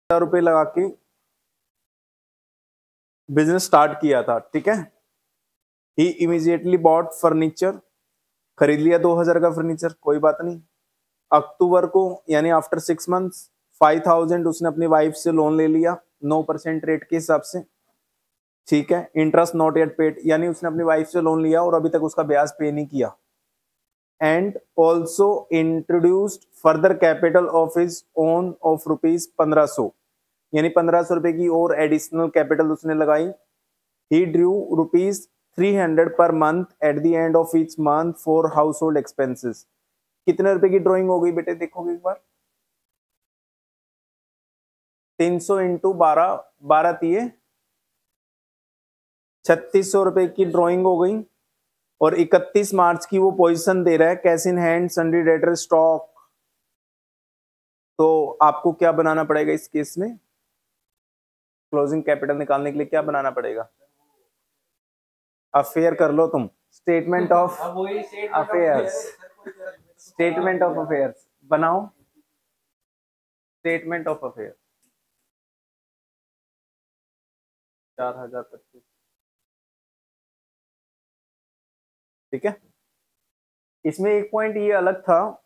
रुपए लगा के बिजनेस स्टार्ट किया था, ठीक है। ही इमीडिएटली बॉट फर्नीचर, खरीद लिया 2000 का फर्नीचर, कोई बात नहीं। अक्टूबर को यानी आफ्टर 6 मंथ्स 5000 उसने अपनी वाइफ से लोन ले लिया 9% रेट के हिसाब से, ठीक है। इंटरेस्ट नॉट येट पेड, यानी उसने अपनी वाइफ से लोन लिया और अभी तक उसका ब्याज पे नहीं किया। And also introduced further capital of his own of rupees 1500, यानी 1500 रुपए की और एडिशनल कैपिटल उसने लगाई। ही Drew rupees 300 per month at the end of each month for house hold expenses. कितने रुपए की ड्रॉइंग हो गई बेटे, देखोगे एक बार। 300 इंटू 12, 12 तिये 3600 रुपए की ड्रॉइंग हो गई। और 31 मार्च की वो पोजीशन दे रहा है cash in hand sundry debtor stock. तो आपको क्या बनाना पड़ेगा इस केस में, क्लोजिंग कैपिटल निकालने के लिए क्या बनाना पड़ेगा? अफेयर कर लो तुम, statement of affairs, statement of affairs बनाओ, स्टेटमेंट ऑफ अफेयर 4025, ठीक है। इसमें एक पॉइंट ये अलग था,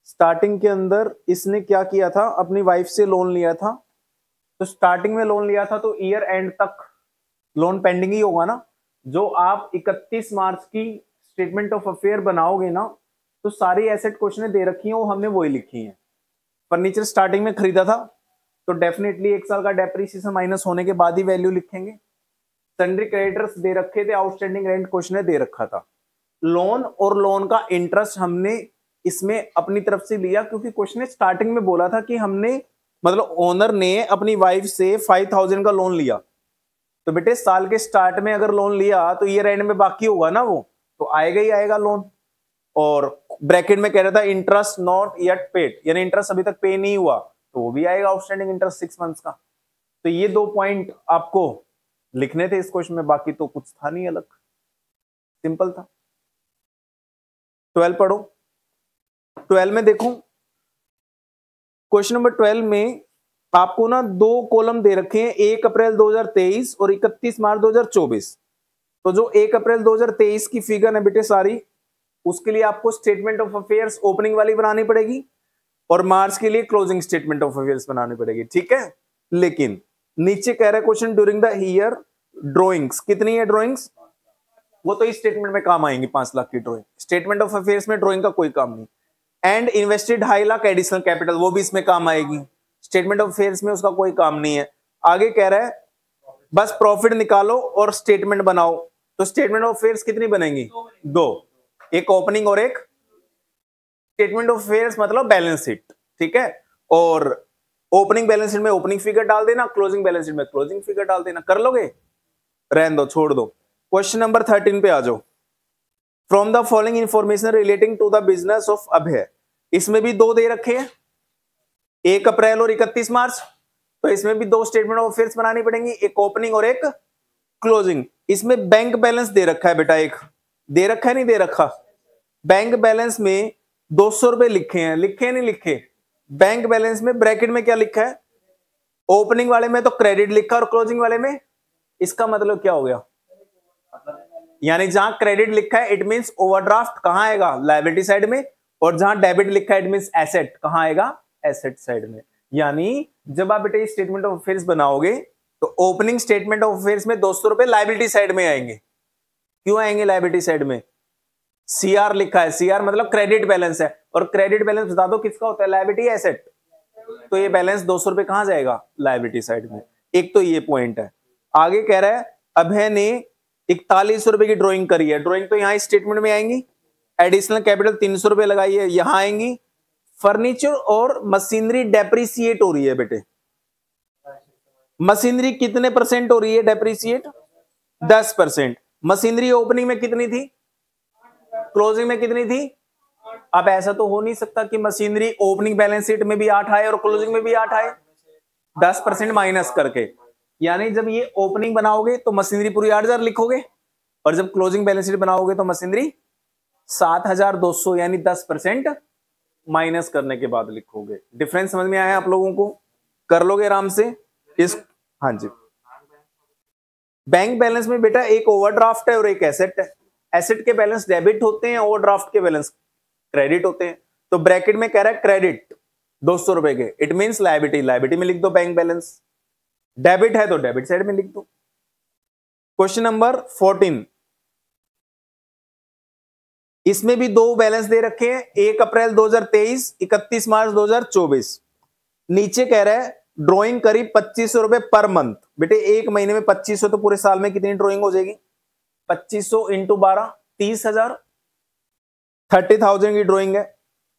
स्टार्टिंग के अंदर इसने क्या किया था, अपनी वाइफ से लोन लिया था। तो स्टार्टिंग में लोन लिया था तो ईयर एंड तक लोन पेंडिंग ही होगा ना। जो आप 31 मार्च की स्टेटमेंट ऑफ अफेयर बनाओगे ना, तो सारी एसेट क्वेश्चन दे रखी हैं, वो हमने वही लिखी हैं। फर्नीचर स्टार्टिंग में खरीदा था तो डेफिनेटली 1 साल का डेप्रिसिएशन माइनस होने के बाद ही वैल्यू लिखेंगे। सन्ड्री क्रेडिटर्स दे रखे थे, आउटस्टैंडिंग रेंट क्वेश्चन दे रखा था। लोन और लोन का इंटरेस्ट हमने इसमें अपनी तरफ से लिया, क्योंकि क्वेश्चन स्टार्टिंग में बोला था कि हमने मतलब ओनर ने अपनी वाइफ से 5000 का लोन लिया। तो बेटे साल के स्टार्ट में अगर लोन लिया तो ईयर एंड में बाकी होगा ना, वो तो आएगा ही आएगा लोन। और ब्रैकेट में कह रहा था इंटरेस्ट नॉट येट पेड, यानी इंटरेस्ट अभी तक पे नहीं हुआ, तो वो भी आएगा आउटस्टैंडिंग इंटरेस्ट 6 मंथ्स का। तो ये 2 पॉइंट आपको लिखने थे इस क्वेश्चन में, बाकी तो कुछ था नहीं अलग, सिंपल था। 12 पढ़ो। 12 में देखो, क्वेश्चन नंबर 12 में आपको ना 2 कॉलम दे रखे हैं, 1 अप्रैल 2023 और 31 मार्च 2024। तो जो 1 अप्रैल 2023 की फिगर है बेटे सारी, उसके लिए आपको स्टेटमेंट ऑफ अफेयर्स ओपनिंग वाली बनानी पड़ेगी और मार्च के लिए क्लोजिंग स्टेटमेंट ऑफ अफेयर्स बनानी पड़ेगी, ठीक है। लेकिन नीचे कह रहा है question during the year drawings, कितनी है ड्रॉइंग्स, वो तो इस स्टेटमेंट में काम आएंगी। 5 लाख की ड्रॉइंग, स्टेटमेंट ऑफ अफेयर्स में ड्रॉइंग का कोई काम नहीं। And invested 2.5 lakh additional capital, वो भी इसमें काम आएगी, स्टेटमेंट ऑफ अफेयर्स में उसका कोई काम नहीं है। आगे कह रहा है बस प्रॉफिट निकालो और स्टेटमेंट बनाओ। तो स्टेटमेंट ऑफ अफेयर्स कितनी बनेंगी? 2, एक ओपनिंग और एक स्टेटमेंट ऑफ अफेयर्स मतलब बैलेंस शीट, ठीक है। और ओपनिंग बैलेंस शीट में ओपनिंग फिगर डाल देना, क्लोजिंग बैलेंस शीट में क्लोजिंग फिगर डाल देना। कर लोगे? रहने दो, छोड़ दो। क्वेश्चन नंबर 13 पे आ जाओ। From the following information relating to the business of Abhay, इसमें भी 2 दे रखे हैं, 1 अप्रैल और 31 मार्च। तो इसमें भी 2 स्टेटमेंट ऑफ अफेयर्स बनानी पड़ेंगी, एक ओपनिंग और एक क्लोजिंग। इसमें बैंक बैलेंस दे रखा है बेटा, एक दे रखा है नहीं दे रखा? बैंक बैलेंस में 200 रुपए लिखे हैं, लिखे नहीं लिखे? बैंक बैलेंस में ब्रैकेट में क्या लिखा है? ओपनिंग वाले में तो क्रेडिट लिखा और क्लोजिंग वाले में, इसका मतलब क्या हो गया? यानी जहां क्रेडिट लिखा है इट मींस ओवरड्राफ्ट कहां आएगा? लायबिलिटी साइड में। और जहां डेबिट लिखा है इट मींस एसेट, कहां आएगा? एसेट साइड में। यानी जब आप बेटे स्टेटमेंट ऑफ अफेयर्स बनाओगे तो ओपनिंग स्टेटमेंट ऑफ अफेयर्स में 200 रुपए लायबिलिटी साइड में आएंगे। क्यों आएंगे लायबिलिटी साइड में? सीआर लिखा है, सीआर मतलब क्रेडिट बैलेंस है, और क्रेडिट बैलेंस बता दो किसका होता है? Liability asset. तो ये बैलेंस 200 रुपए कहां जाएगा? लायबिलिटी साइड में। एक तो ये पॉइंट है। आगे कह रहा है अभय ने 4100 रुपए की ड्रॉइंग करी है, ड्रॉइंग तो यहां स्टेटमेंट में आएंगी। एडिशनल कैपिटल 300 रुपए लगाई है, यहां आएंगी। फर्नीचर और मशीनरी डेप्रिसिएट हो रही है बेटे। मशीनरी कितने परसेंट हो रही है डेप्रिसिएट? 10%। मशीनरी ओपनिंग में कितनी थी, क्लोजिंग में कितनी थी? अब ऐसा तो हो नहीं सकता कि मशीनरी ओपनिंग बैलेंस शीट में भी 8 आए और क्लोजिंग में भी 8 आए, 10% माइनस करके। यानी जब ये ओपनिंग बनाओगे तो मशीनरी पूरी 8000 लिखोगे, और जब क्लोजिंग बैलेंस शीट बनाओगे तो मशीनरी 7200, यानी 10% माइनस करने के बाद लिखोगे। डिफरेंस समझ में आया आप लोगों को? कर लोगे आराम से इस। हाँ जी, बैंक बैलेंस में बेटा एक ओवरड्राफ्ट है और एक एसेट है। एसेट के बैलेंस डेबिट होते हैं, ओवरड्राफ्ट के बैलेंस क्रेडिट होते हैं। तो ब्रैकेट में कह रहा है क्रेडिट 200 रुपए के, इट मींस लायबिलिटी, लायबिलिटी में लिख दो बैंक बैलेंस। डेबिट है तो डेबिट साइड में लिख दो। क्वेश्चन नंबर 14, इसमें भी दो बैलेंस दे रखे हैं, 1 अप्रैल 2023, 31 मार्च 2024। नीचे कह रहा है ड्राइंग करीब 2500 रुपए पर मंथ। बेटे एक महीने में 2500 तो पूरे साल में कितनी ड्राइंग हो जाएगी? 2500 इंटू 12, 30,000, 30,000 की ड्राइंग है।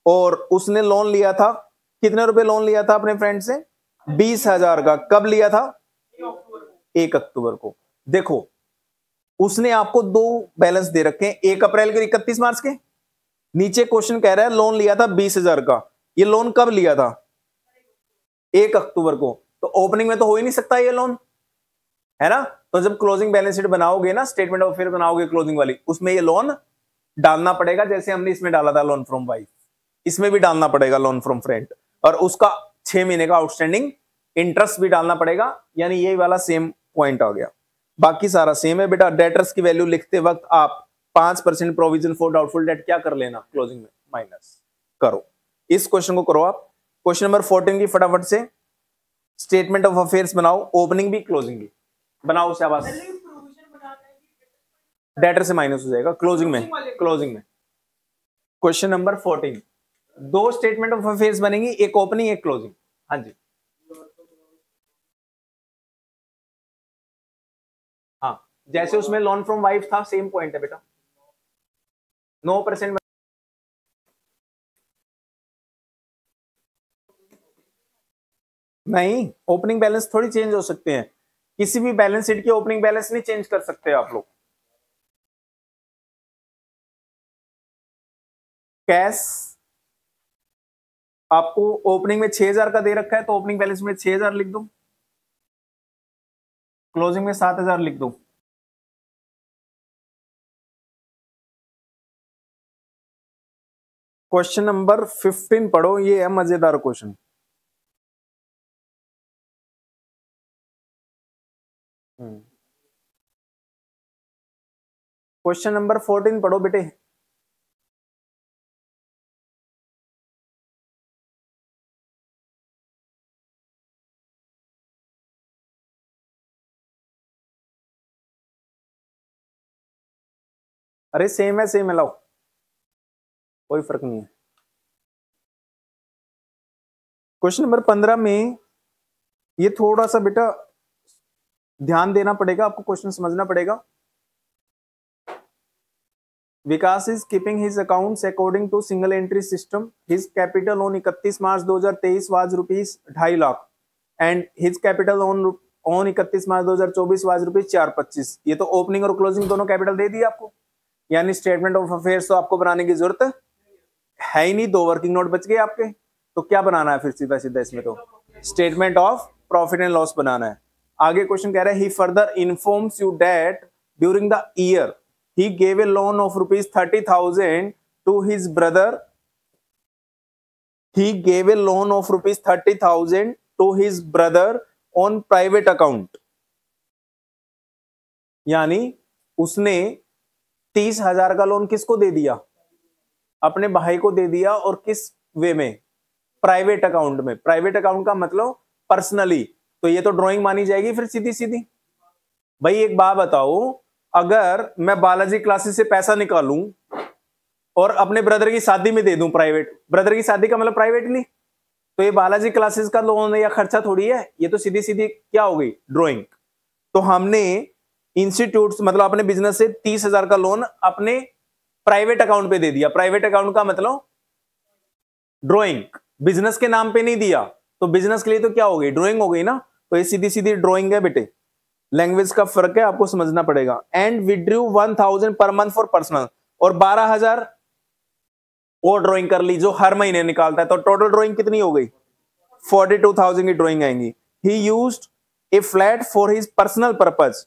और उसने लोन लिया था, कितने रुपए लोन लिया था अपने फ्रेंड से? 20,000 का। कब लिया था? 1 अक्टूबर को। देखो उसने आपको दो बैलेंस दे रखे हैं, 1 अप्रैल के 31 मार्च के। नीचे क्वेश्चन कह रहा है लोन लिया था 20,000 का। ये लोन कब लिया था? 1 अक्टूबर को। तो ओपनिंग में तो हो ही नहीं सकता ये लोन, है ना। तो जब क्लोजिंग बैलेंस शीट बनाओगे ना, स्टेटमेंट ऑफ अफेयर बनाओगे क्लोजिंग वाली, उसमें ये लोन डालना पड़ेगा। जैसे हमने इसमें डाला था लोन फ्रॉम वाइफ, इसमें भी डालना पड़ेगा लोन फ्रॉम फ्रेंड। और उसका 6 महीने का आउटस्टैंडिंग इंटरेस्ट भी डालना पड़ेगा। यानी ये वाला सेम पॉइंट आ गया। बाकी सारा सेम है बेटा। डेटर्स की वैल्यू लिखते वक्त आप 5% प्रोविजन फॉर डाउटफुल डेट क्या कर लेना, क्लोजिंग में माइनस करो। इस क्वेश्चन को करो आप। क्वेश्चन नंबर 14 की फटाफट से स्टेटमेंट ऑफ अफेयर्स बनाओ, ओपनिंग भी क्लोजिंग भी बनाओ। शाबाश, डेटर से माइनस हो जाएगा क्लोजिंग में। क्लोजिंग में क्वेश्चन नंबर 14, दो स्टेटमेंट ऑफ अफेयर्स बनेंगी, एक ओपनिंग एक क्लोजिंग। हाँ जी, हाँ जैसे उसमें लोन फ्रॉम वाइफ था, सेम पॉइंट है बेटा। 9% नहीं, ओपनिंग बैलेंस थोड़ी चेंज हो सकते हैं। किसी भी बैलेंस शीट की ओपनिंग बैलेंस नहीं चेंज कर सकते आप लोग। कैश आपको ओपनिंग में 6,000 का दे रखा है, तो ओपनिंग बैलेंस में 6,000 लिख दो, क्लोजिंग में 7,000 लिख दो। क्वेश्चन नंबर 15 पढ़ो, ये है मजेदार क्वेश्चन। क्वेश्चन नंबर 14 पढ़ो बेटे। अरे सेम है लाओ, कोई फर्क नहीं है। क्वेश्चन नंबर 15 में ये थोड़ा सा बेटा ध्यान देना पड़ेगा आपको, क्वेश्चन समझना पड़ेगा। Vikas is keeping his accounts according to single entry system. His capital on 31 March 2023 was rupees 2.5 lakh and his capital on 31 March 2024 was rupees 425। ये तो ओपनिंग और क्लोजिंग दोनों कैपिटल दे दी आपको। यानी स्टेटमेंट ऑफ अफेयर्स तो आपको बनाने की जरूरत है ही नहीं, 2 वर्किंग नोट बच गए आपके। तो क्या बनाना है फिर सीधा सीधा इसमें? तो statement of profit and loss बनाना है। आगे क्वेश्चन कह रहा है he further informs you that during the year he gave a loan of rupees 30,000 to his brother. He gave a loan of rupees 30,000 to his brother on private account. यानी उसने 30,000 का loan किसको दे दिया? अपने भाई को दे दिया। और किस वे में? प्राइवेट अकाउंट में। प्राइवेट अकाउंट का मतलब पर्सनली। तो ये तो ड्राइंग मानी जाएगी फिर सीधी सीधी। भाई एक बात बताओ, अगर मैं बालाजी क्लासेस से पैसा निकालूं और अपने ब्रदर की शादी में दे दूं, प्राइवेट, ब्रदर की शादी का मतलब प्राइवेटली, तो ये बालाजी क्लासेस का लोन या खर्चा थोड़ी है, ये तो सीधी सीधी क्या हो गई? ड्राइंग। तो हमने इंस्टीट्यूट मतलब अपने बिजनेस से 30,000 का लोन अपने प्राइवेट अकाउंट पे दे दिया। प्राइवेट अकाउंट का मतलब ड्राइंग, बिजनेस के नाम पे नहीं दिया। तो बिजनेस के लिए तो क्या हो गई? ड्राइंग हो गई ना। तो ये सीधी सीधी ड्राइंग है बेटे। लैंग्वेज का फर्क है, आपको समझना पड़ेगा। And withdrew 1,000 per month for personal, और 12,000 और ड्राइंग कर ली जो हर महीने निकालता है। तो टोटल ड्राइंग कितनी हो गई? 42,000 की ड्राइंग आएंगी। ही used A flat for his personal purpose,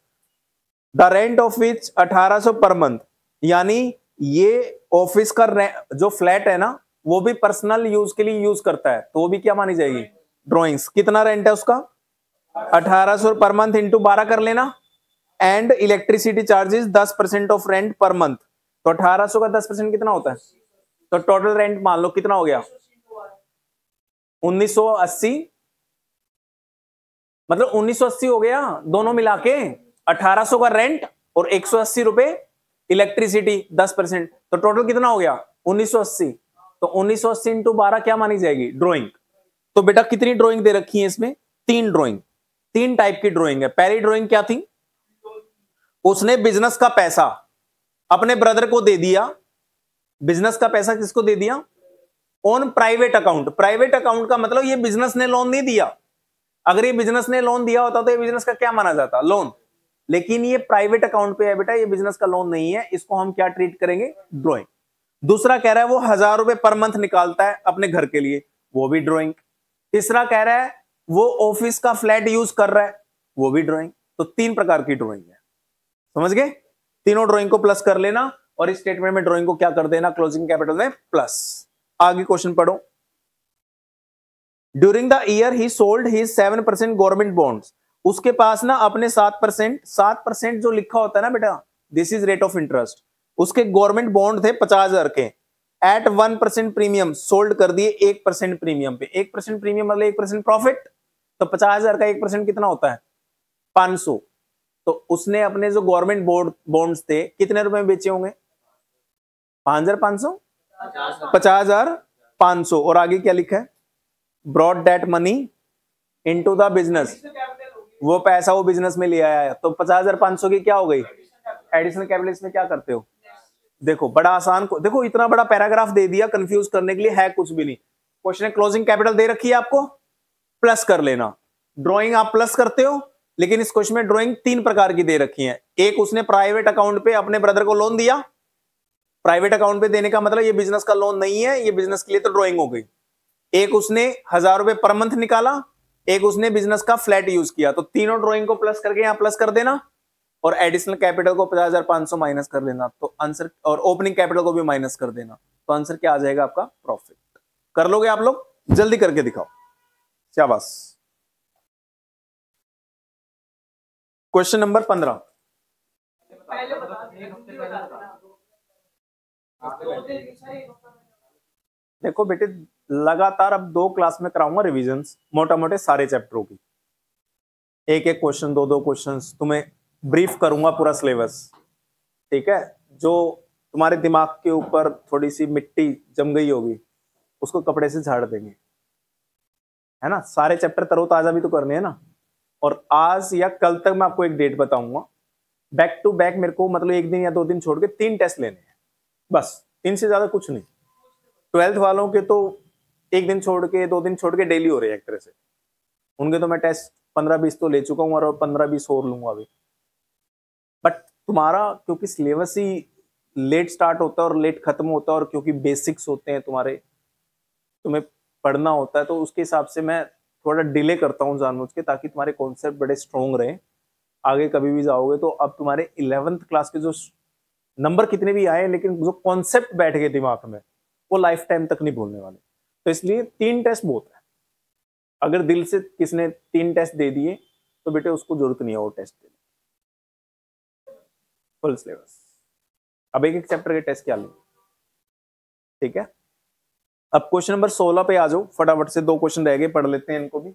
the rent of which 1,800 per month. यानी ये ऑफिस का जो फ्लैट है ना, वो भी पर्सनल यूज के लिए यूज करता है, तो वो भी क्या मानी जाएगी? ड्रॉइंग्स, कितना रेंट है उसका 1800 पर मंथ इंटू 12 कर लेना, and electricity charges 10% of rent per month, तो 1800 का 10% कितना होता है, तो टोटल रेंट मान लो कितना हो गया 1980, मतलब 1980 हो गया दोनों मिला के, 1800 का रेंट और 180 रुपए इलेक्ट्रिसिटी 10%, तो टोटल कितना हो गया 1980, तो 1980 इंटू 12 क्या मानी जाएगी ड्राइंग। तो बेटा कितनी ड्राइंग दे रखी है इसमें, 3 ड्राइंग, 3 टाइप की ड्राइंग है। पहली ड्राइंग क्या थी, उसने बिजनेस का पैसा अपने ब्रदर को दे दिया, बिजनेस का पैसा किसको दे दिया, on private account. Private account का मतलब ये बिजनेस ने लोन नहीं दिया, अगर ये बिजनेस ने लोन दिया होता तो ये बिजनेस का क्या माना जाता, लोन, लेकिन ये प्राइवेट अकाउंट पे है बेटा, ये बिजनेस का लोन नहीं है, इसको हम क्या ट्रीट करेंगे, ड्राइंग। दूसरा कह रहा है वो 1000 रुपए पर मंथ निकालता है अपने घर के लिए, वो भी ड्राइंग। तीसरा कह रहा है वो ऑफिस का फ्लैट यूज कर रहा है, वो भी ड्राइंग। तो 3 प्रकार की ड्राइंग है, समझ गए, तीनों ड्राइंग को प्लस कर लेना और इस स्टेटमेंट में ड्राइंग को क्या कर देना, क्लोजिंग कैपिटल में प्लस। आगे क्वेश्चन पढ़ो। During the year he sold his 7% government bonds, उसके पास ना अपने 7% जो लिखा होता है ना बेटा, this is rate of interest, उसके गवर्नमेंट बॉन्ड थे 50,000 के, एट 1% प्रीमियम सोल्ड कर दिए 1% प्रीमियम पे। 1% प्रीमियम मतलब 1% प्रॉफिट, तो 50,000 का 1% कितना होता है 500। तो उसने अपने जो गवर्नमेंट बॉन्ड्स थे कितने रुपए में बेचे होंगे 5,500, 50,500। और आगे क्या लिखा है, broad that money into the business, वो पैसा वो बिजनेस में ले आया है, तो 50,500 की क्या हो गई एडिशनल कैपिटल। इसमें क्या करते हो, देखो बड़ा आसान, देखो इतना बड़ा पैराग्राफ दे दिया कंफ्यूज करने के लिए, है कुछ भी नहीं। क्वेश्चन है क्लोजिंग कैपिटल दे रखी है आपको, प्लस कर लेना। ड्राइंग आप प्लस करते हो, लेकिन इस क्वेश्चन में ड्राइंग 3 प्रकार की दे रखी है। एक, उसने प्राइवेट अकाउंट पे अपने ब्रदर को लोन दिया, प्राइवेट अकाउंट पे देने का मतलब ये बिजनेस का लोन नहीं है, ये बिजनेस के लिए तो ड्राइंग हो गई। एक, उसने 1000 रुपए पर मंथ निकाला, एक उसने बिजनेस का फ्लैट यूज किया, तो तीनों ड्राइंग को प्लस करके यहां प्लस कर देना और एडिशनल कैपिटल को 50,500 माइनस कर देना, तो आंसर, और ओपनिंग कैपिटल को भी माइनस कर देना, तो आंसर क्या आ जाएगा आपका प्रॉफिट। कर लोगे आप लोग, जल्दी करके दिखाओ, शाबाश। क्वेश्चन नंबर 15, देखो बेटे लगातार अब 2 क्लास में कराऊंगा रिविजन्स मोटा मोटे सारे चैप्टरों की, एक एक क्वेश्चन 2-2 क्वेश्चन तुम्हें ब्रीफ करूंगा पूरा सिलेबस, ठीक है। जो तुम्हारे दिमाग के ऊपर थोड़ी सी मिट्टी जम गई होगी उसको कपड़े से झाड़ देंगे, है ना। सारे चैप्टर तरोताजा भी तो करने हैं ना। और आज या कल तक मैं आपको एक डेट बताऊंगा, बैक टू बैक मेरे को मतलब 1 दिन या 2 दिन छोड़ के 3 टेस्ट लेने हैं, बस, इनसे ज्यादा कुछ नहीं। 12th वालों के तो 1 दिन छोड़ के 2 दिन छोड़ के डेली हो रहे हैं एक तरह से, उनके तो मैं टेस्ट 15-20 तो ले चुका हूँ और 15-20 और लूंगा अभी। बट तुम्हारा क्योंकि सिलेबस ही लेट स्टार्ट होता है और लेट खत्म होता है, और क्योंकि बेसिक्स होते हैं तुम्हारे, तुम्हें पढ़ना होता है, तो उसके हिसाब से मैं थोड़ा डिले करता हूँ जानबूझ के, ताकि तुम्हारे कॉन्सेप्ट बड़े स्ट्रॉन्ग रहे। आगे कभी भी जाओगे तो अब तुम्हारे 11th क्लास के जो नंबर कितने भी आए, लेकिन जो कॉन्सेप्ट बैठ गए दिमाग में वो लाइफ टाइम तक नहीं भूलने वाले। तो इसलिए 3 टेस्ट बहुत है। अगर दिल से किसने 3 टेस्ट दे दिए तो बेटे उसको जरूरत नहीं है वो टेस्ट देने, फुल सिलेबस। अब एक एक चैप्टर के टेस्ट क्या लें, ठीक है। अब क्वेश्चन नंबर 16 पे आ जाओ, फटाफट से 2 क्वेश्चन रह गए, पढ़ लेते हैं इनको भी,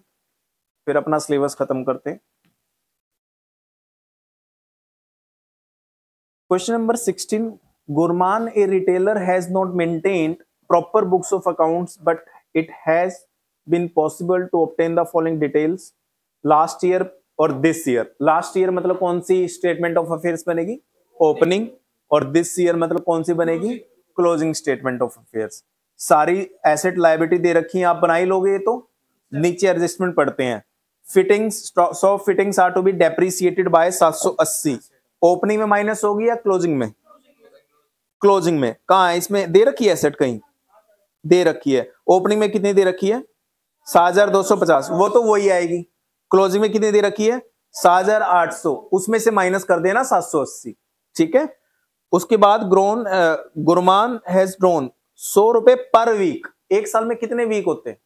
फिर अपना सिलेबस खत्म करते हैं। Question number 16, Gurman a retailer has not maintained proper books of accounts but it has been possible to obtain the following details last year और दिस ईयर। लास्ट ईयर मतलब कौन सी स्टेटमेंट ऑफ अफेयर्स बनेगी, opening, और this year मतलब कौन सी बनेगी, क्लोजिंग स्टेटमेंट ऑफ अफेयर्स। सारी एसेट लायबिलिटी दे रखी है, आप बनाई लोगे तो नीचे एडजस्टमेंट पढ़ते हैं। Fittings, so fittings are to be depreciated by 780, opening में माइनस होगी या क्लोजिंग में, क्लोजिंग में। कहां है इसमें दे रखी है एसेट, कहीं दे रखी है। ओपनिंग में कितनी दे रखी है 7,250, वो तो वही आएगी। क्लोजिंग में कितनी दे रखी है 7,800, उसमें से माइनस कर देना 780, ठीक है। उसके बाद ग्रोन, गुरमान हैज ड्रोन 100 रुपए पर वीक। एक साल में कितने वीक होते हैं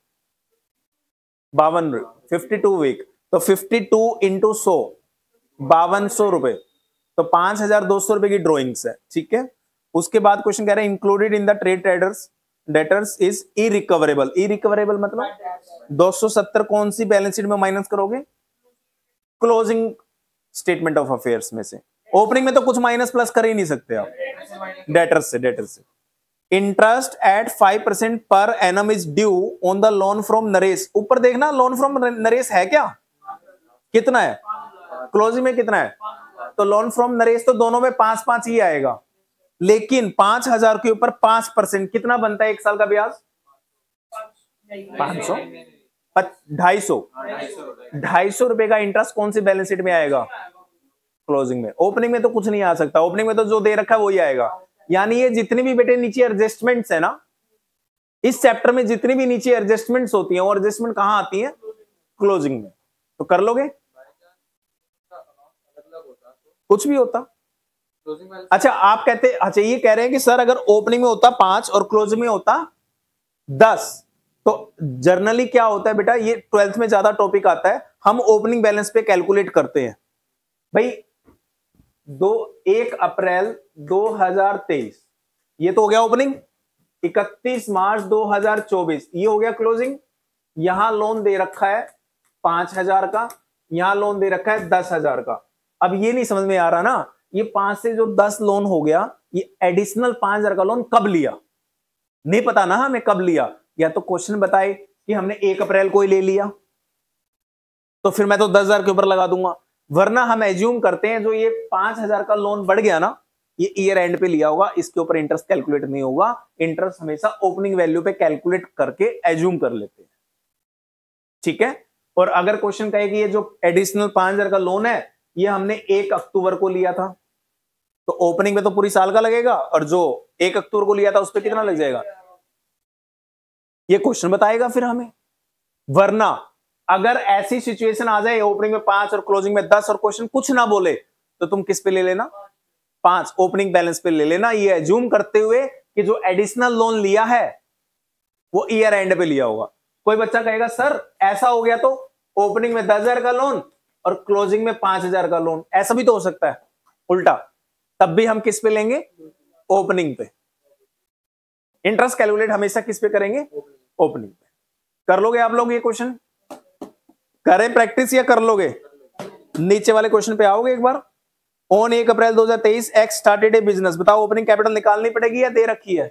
52, 52 वीक, तो 52 इंटू 100, 5200 रुपए, तो 5200 रुपए की ड्रॉइंग्स है, ठीक है। उसके बाद क्वेश्चन कह रहे हैं included in the trade debtors is irrecoverable. Irrecoverable मतलब 270 कौन सी बैलेंस शीट में माइनस करोगे? क्लोजिंग स्टेटमेंट ऑफ अफेयर्स में से। ओपनिंग में तो कुछ माइनस प्लस कर ही नहीं सकते आप, डेटर्स से। Interest eight 5% per annum is due on the loan from Naresh. ऊपर देखना लोन फ्रॉम नरेश है क्या, कितना है, क्लोजिंग में कितना है, तो लोन फ्रॉम नरेश तो दोनों में 5-5 ही आएगा, लेकिन 5000 के ऊपर 5% कितना बनता है एक साल का ब्याज? 500, 250 रुपए का इंटरेस्ट कौन सी बैलेंस शीट में आएगा? क्लोजिंग में। ओपनिंग में तो कुछ नहीं आ सकता, ओपनिंग में तो जो दे रखा है वही आएगा। यानी ये जितनी भी बेटे नीचे एडजस्टमेंट्स है ना, इस चैप्टर में जितनी भी नीचे एडजस्टमेंट्स होती हैं, और एडजस्टमेंट कहां आती है? क्लोजिंग में। तो कर लोगे, कुछ भी होता। अच्छा आप कहते, अच्छा ये कह रहे हैं कि सर अगर ओपनिंग में होता 5 और क्लोजिंग में होता 10, तो जर्नली क्या होता है बेटा, ये 12th में ज्यादा टॉपिक आता है, हम ओपनिंग बैलेंस पे कैलकुलेट करते हैं भाई। 1 अप्रैल 2023 ये तो हो गया ओपनिंग, 31 मार्च 2024 ये हो गया क्लोजिंग। यहां लोन दे रखा है 5000 का, यहां लोन दे रखा है 10,000 का। अब ये नहीं समझ में आ रहा ना, ये 5 से जो 10 लोन हो गया, ये एडिशनल 5000 का लोन कब लिया, नहीं पता ना हमें कब लिया। या तो क्वेश्चन बताए कि हमने 1 अप्रैल को ही ले लिया, तो फिर मैं तो 10,000 के ऊपर लगा दूंगा, वरना हम एज्यूम करते हैं जो ये 5000 का लोन बढ़ गया ना, ये ईयर एंड पे लिया होगा, इसके ऊपर इंटरेस्ट कैलकुलेट नहीं होगा। इंटरेस्ट हमेशा ओपनिंग वैल्यू पे कैलकुलेट करके एज्यूम कर लेते हैं, ठीक है। और अगर क्वेश्चन कहे कि ये जो एडिशनल 5000 का लोन है ये हमने 1 अक्टूबर को लिया था, तो ओपनिंग में तो पूरी साल का लगेगा, और जो 1 अक्टूबर को लिया था उस पर कितना लग जाएगा, ये क्वेश्चन बताएगा फिर हमें। वरना अगर ऐसी सिचुएशन आ जाए ओपनिंग में 5 और क्लोजिंग में 10 और क्वेश्चन कुछ ना बोले, तो तुम किस पे ले लेना, 5 ओपनिंग बैलेंस पे ले लेना, ये एज्यूम करते हुए कि जो एडिशनल लोन लिया है वो ईयर एंड पे लिया होगा। कोई बच्चा कहेगा सर ऐसा हो गया तो ओपनिंग में 10,000 का लोन और क्लोजिंग में 5,000 का लोन, ऐसा भी तो हो सकता है उल्टा, तब भी हम किस पे लेंगे, ओपनिंग पे। इंटरेस्ट कैलकुलेट हमेशा किस पे करेंगे, ओपनिंग पे। कर लोगे आप लोग ये क्वेश्चन, करें प्रैक्टिस या कर लोगे? नीचे वाले क्वेश्चन पे आओगे एक बार। On 1 April 2023 X started a business, बताओ ओपनिंग कैपिटल निकालनी पड़ेगी या दे रखी है,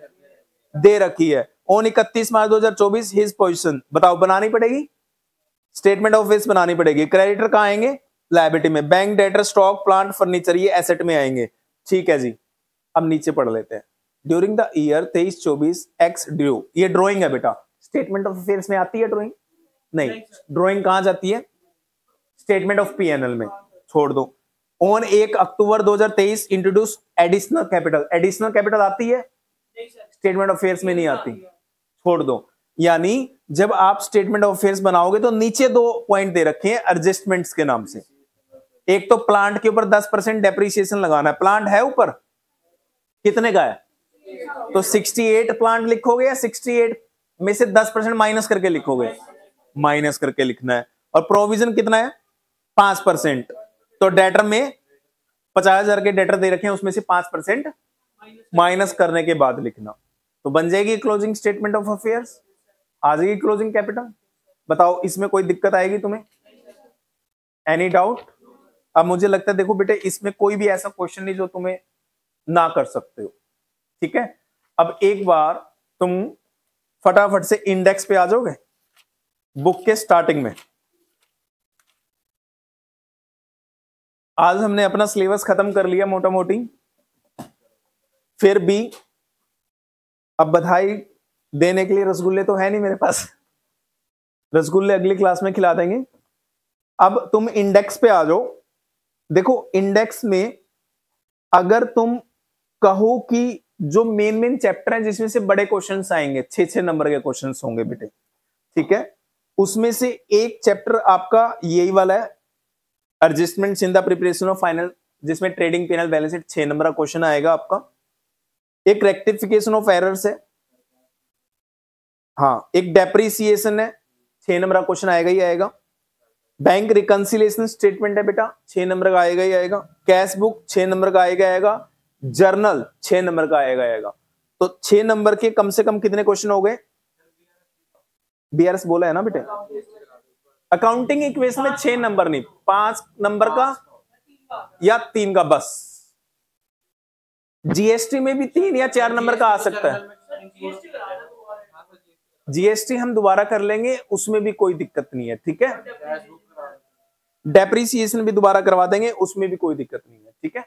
दे रखी है। ऑन 31 मार्च 2024 हिज पोजीशन, बताओ बनानी पड़ेगी, स्टेटमेंट ऑफ वेस्ट बनानी पड़ेगी। क्रेडिटर कहां आएंगे, लायबिलिटी में। Bank debtor stock plant furniture ये एसेट में आएंगे, ठीक है जी। अब नीचे पढ़ लेते हैं। During the year 23-24 x due, ये ड्रॉइंग है बेटा, स्टेटमेंट ऑफ अफेयर्स में आती है ड्रॉइंग, नहीं ड्रॉइंग कहां जाती है, स्टेटमेंट ऑफ पीएनएल में, छोड़ दो। On 1 October 2023 introduce additional capital, additional capital आती है, स्टेटमेंट ऑफ अफेयर्स में नहीं आती, छोड़ दो। यानी जब आप स्टेटमेंट ऑफ अफेयर्स बनाओगे तो नीचे 2 पॉइंट दे रखे हैं एडजस्टमेंट्स के नाम से। एक तो प्लांट के ऊपर 10% डेप्रिसिएशन लगाना है, प्लांट है ऊपर, कितने का है, तो 68 प्लांट लिखोगे या 68 में से 10% माइनस करके लिखोगे, माइनस करके लिखना है। और प्रोविजन कितना है, 5%, तो डेटर में 50,000 के डेटर दे रखे हैं, उसमें से 5% माइनस करने के बाद लिखना, तो बन जाएगी क्लोजिंग स्टेटमेंट ऑफ अफेयर्स, आ जाएगी क्लोजिंग कैपिटल। बताओ इसमें कोई दिक्कत आएगी तुम्हें, एनी डाउट? अब मुझे लगता है देखो बेटे इसमें कोई भी ऐसा क्वेश्चन नहीं जो तुम्हें ना कर सकते हो, ठीक है। अब एक बार तुम फटाफट से इंडेक्स पे आ जाओगे, बुक के स्टार्टिंग में। आज हमने अपना सिलेबस खत्म कर लिया मोटा मोटी, फिर भी अब बधाई देने के लिए रसगुल्ले तो है नहीं मेरे पास, रसगुल्ले अगली क्लास में खिला देंगे। अब तुम इंडेक्स पे आ जाओ। देखो इंडेक्स में अगर तुम कहो कि जो मेन चैप्टर है जिसमें से बड़े क्वेश्चंस आएंगे, 6-6 नंबर के क्वेश्चंस होंगे बेटे, ठीक है, उसमें से एक चैप्टर आपका यही वाला है, adjustments in the preparation of final, जिसमें ट्रेडिंग पेनल बैलेंस शीट 6 नंबर का क्वेश्चन आएगा आपका। एक रेक्टिफिकेशन ऑफ एरर्स है, हाँ एक डेप्रिसिएशन है, 6 नंबर का क्वेश्चन आएगा ही आएगा। बैंक रिकंसिलिएशन स्टेटमेंट है बेटा, 6 नंबर का आएगा ही आएगा। कैश बुक 6 नंबर का आएगा आएगा। जर्नल 6 नंबर का आएगा आएगा। तो 6 नंबर के कम से कम कितने क्वेश्चन हो गए? बीआरएस बोला है ना बेटे। अकाउंटिंग इक्वेशन में 6 नंबर नहीं, 5 नंबर का या 3 का बस। जीएसटी में भी 3 या 4 नंबर का आ सकता है। जीएसटी हम दोबारा कर लेंगे, उसमें भी कोई दिक्कत नहीं है, ठीक है। डेप्रिसिएशन भी दोबारा करवा देंगे, उसमें भी कोई दिक्कत नहीं है, ठीक है।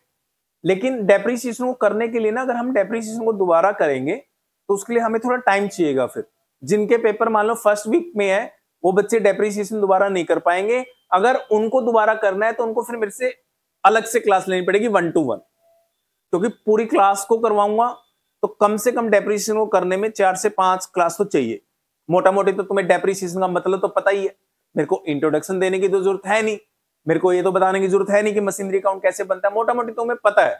लेकिन डेप्रिसिएशन को करने के लिए ना, अगर हम डेप्रिसिएशन को दोबारा करेंगे तो उसके लिए हमें थोड़ा टाइम चाहिएगा। फिर जिनके पेपर मान लो फर्स्ट वीक में है, वो बच्चे डेप्रिसिएशन दोबारा नहीं कर पाएंगे। अगर उनको दोबारा करना है तो उनको फिर मेरे से अलग से क्लास लेनी पड़ेगी 1 to 1, क्योंकि पूरी क्लास को करवाऊंगा तो कम से कम डेप्रिसिएशन को करने में 4 से 5 क्लास तो चाहिए। मोटा मोटी तो तुम्हें डेप्रिसिएशन का मतलब तो पता ही है। मेरे को इंट्रोडक्शन देने की तो जरूरत है नहीं, मेरे को ये तो बताने की जरूरत है नहीं कि मशीनरी अकाउंट कैसे बनता है, मोटा मोटी तो तुम्हें पता है।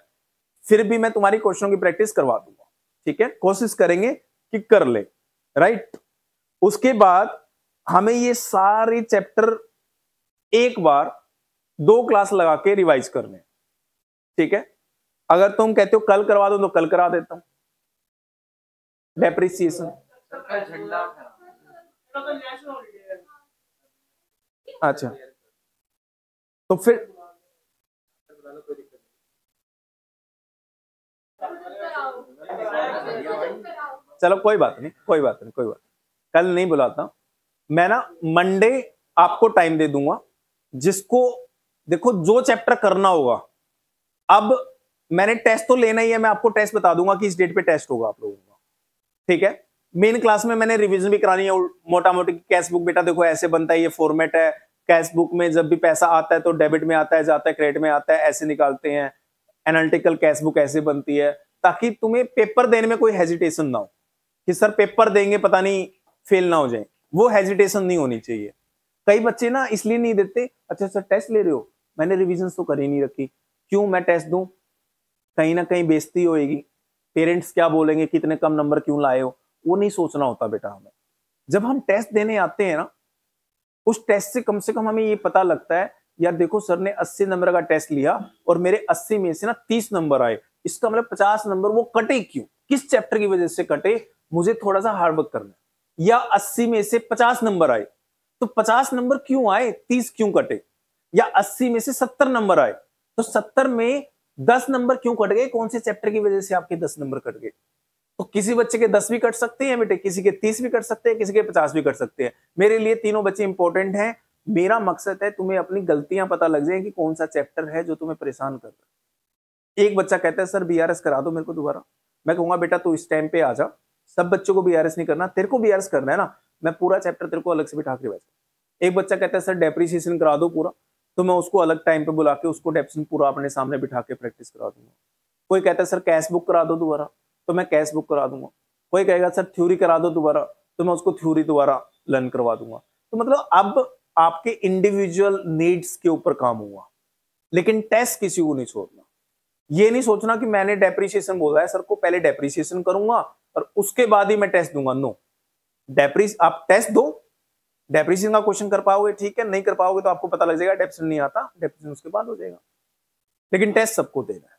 फिर भी मैं तुम्हारी क्वेश्चनों की प्रैक्टिस करवा दूंगा, ठीक है। कोशिश करेंगे कि कर ले, राइट। उसके बाद हमें ये सारे चैप्टर एक बार 2 क्लास लगा के रिवाइज करने, ठीक है। अगर तुम कहते हो कल करवा दो तो कल करा देता हूं डेप्रिसिएशन। अच्छा, तो फिर चलो कोई बात नहीं, कोई बात नहीं, कोई बात नहीं। कल नहीं बुलाता मैं ना, मंडे आपको टाइम दे दूंगा, जिसको देखो जो चैप्टर करना होगा। अब मैंने टेस्ट तो लेना ही है, मैं आपको टेस्ट बता दूंगा कि इस डेट पे टेस्ट होगा आप लोगों का, ठीक है। मेन क्लास में मैंने रिवीजन भी करानी है मोटा मोटी। कैश बुक बेटा देखो ऐसे बनता है, ये फॉर्मेट है। कैश बुक में जब भी पैसा आता है तो डेबिट में आता है, जाता है क्रेडिट में आता है, ऐसे निकालते हैं। एनालिटिकल कैश बुक ऐसे बनती है, ताकि तुम्हें पेपर देने में कोई हेजिटेशन ना हो कि सर पेपर देंगे पता नहीं फेल ना हो जाए, वो हेजिटेशन नहीं होनी चाहिए। कई बच्चे ना इसलिए नहीं देते, अच्छा सर टेस्ट ले रहे हो, मैंने रिविजन तो कर ही नहीं रखी, क्यों मैं टेस्ट दूं, कहीं ना कहीं बेइज्जती होएगी, पेरेंट्स क्या बोलेंगे, कितने कम नंबर क्यों लाए हो, वो नहीं सोचना होता बेटा हमें। जब हम टेस्ट देने आते हैं ना, उस टेस्ट से कम हमें ये पता लगता है यार देखो सर ने 80 नंबर का टेस्ट लिया और मेरे 80 में से ना 30 नंबर आए, इसका मतलब 50 नंबर वो कटे क्यों, किस चैप्टर की वजह से कटे, मुझे थोड़ा सा हार्डवर्क करना है। या 80 में से 50 नंबर आए तो 50 नंबर क्यों आए, 30 क्यों कटे। या 80 में से 70 नंबर आए तो 70 में 10 नंबर क्यों कट गए, कौन से चैप्टर की वजह से आपके 10 नंबर कट गए। तो किसी बच्चे के 10 भी कट सकते हैं बेटे, किसी के 30 भी कट सकते हैं, किसी के 50 भी कट सकते हैं। मेरे लिए तीनों बच्चे इंपॉर्टेंट हैं। मेरा मकसद है तुम्हें अपनी गलतियां पता लग जाए कि कौन सा चैप्टर है जो तुम्हें परेशान कर रहा है। एक बच्चा कहता है सर बीआरएस करा दो मेरे को दोबारा, मैं कहूंगा बेटा तू इस टाइम पे आ जा, सब बच्चों को बीआरएस नहीं करना, तेरे को बीआरएस करना है ना, मैं पूरा चैप्टर तेरे को अलग से बिठा के बैठा। एक बच्चा कहता है सर डेप्रिसिएशन करा दो पूरा, तो मैं उसको अलग टाइम पे बुला के उसको डेप्रिसिएशन पूरा अपने सामने बिठा के प्रैक्टिस करा दूंगा। कोई कहता है सर कैश बुक करा दो दोबारा, तो मैं कैश बुक करा दूंगा। कोई कहेगा सर थ्योरी करा दो दोबारा, तो मैं उसको थ्योरी दोबारा लर्न करवा दूंगा। तो मतलब अब आपके इंडिविजुअल नीड्स के ऊपर काम हुआ, लेकिन टेस्ट किसी को नहीं छोड़ना। ये नहीं सोचना कि मैंने डेप्रिसिएशन बोला है सर को, पहले डेप्रिसिएशन करूंगा और उसके बाद ही मैं टेस्ट दूंगा। नो, आप टेस्ट दो, डेप्रिसिएशन का क्वेश्चन कर पाओगे ठीक है, नहीं कर पाओगे तो आपको पता लग जाएगा डेप्रिसिएशन नहीं आता, डेप्रिसिएशन उसके बाद हो जाएगा। लेकिन टेस्ट सबको देना है,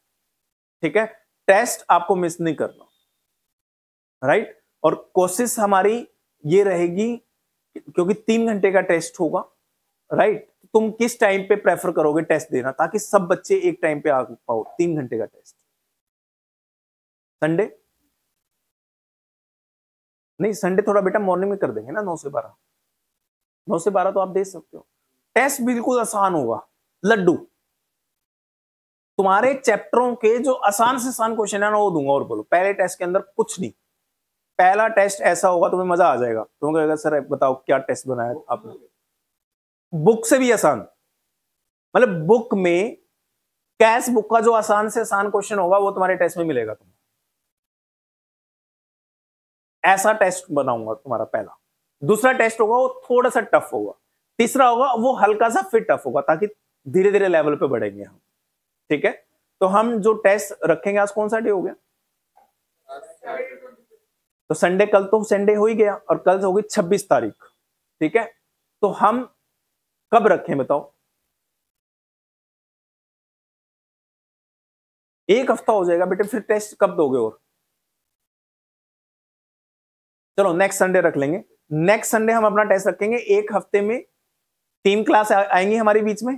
ठीक है। टेस्ट आपको मिस नहीं करना, राइट। और कोशिश हमारी ये रहेगी क्योंकि 3 घंटे का टेस्ट होगा, राइट। तुम किस टाइम पे प्रेफर करोगे टेस्ट देना, ताकि सब बच्चे एक टाइम पे आ पाओ। 3 घंटे का टेस्ट, संडे नहीं, संडे थोड़ा बेटा मॉर्निंग में कर देंगे ना, 9 से 12। 9 से 12 तो आप दे सकते हो। टेस्ट बिल्कुल आसान होगा, लड्डू। तुम्हारे चैप्टरों के जो आसान से आसान क्वेश्चन है ना वो दूंगा। और बोलो पहले टेस्ट के अंदर कुछ नहीं, पहला टेस्ट ऐसा होगा तुम्हें मजा आ जाएगा, तुम्हें कहेगा सर बताओ क्या टेस्ट बनाया आपने। बुक से भी आसान, मतलब बुक में कैश बुक का जो आसान से आसान क्वेश्चन होगा वो तुम्हारे टेस्ट में मिलेगा तुम्हें। ऐसा टेस्ट बनाऊंगा तुम्हारा पहला। दूसरा टेस्ट होगा वो थोड़ा सा टफ होगा, तीसरा होगा वो हल्का सा फिर टफ होगा, ताकि धीरे धीरे लेवल पे बढ़ेंगे हम, ठीक है। तो हम जो टेस्ट रखेंगे, आज कौन सा डे हो गया, तो संडे, कल तो संडे हो ही गया और कल होगी 26 तारीख, ठीक है। तो हम कब रखें बताओ? एक हफ्ता हो जाएगा बेटे, फिर टेस्ट कब दोगे? और चलो नेक्स्ट संडे रख लेंगे। नेक्स्ट संडे हम अपना टेस्ट रखेंगे। एक हफ्ते में 3 क्लास आएंगी हमारे बीच में।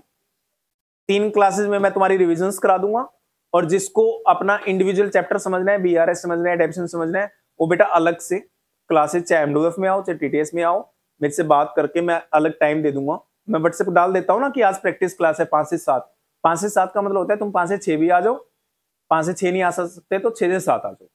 3 क्लासेस में मैं तुम्हारी रिविजन्स करा दूंगा, और जिसको अपना इंडिविजुअल चैप्टर समझना है, बीआरएस समझना है, एडेप्शन समझना है, वो बेटा अलग से क्लासेस, चाहे एमडीएफ में आओ चाहे टीटीएस में आओ, मेरे से बात करके मैं अलग टाइम दे दूंगा। मैं व्हाट्सएप डाल देता हूं ना कि आज प्रैक्टिस क्लास है 5 से 7। 5 से 7 का मतलब होता है तुम 5 से 6 भी आ जाओ, 5 से 6 नहीं आ सकते तो 6 से 7 आ जाओ।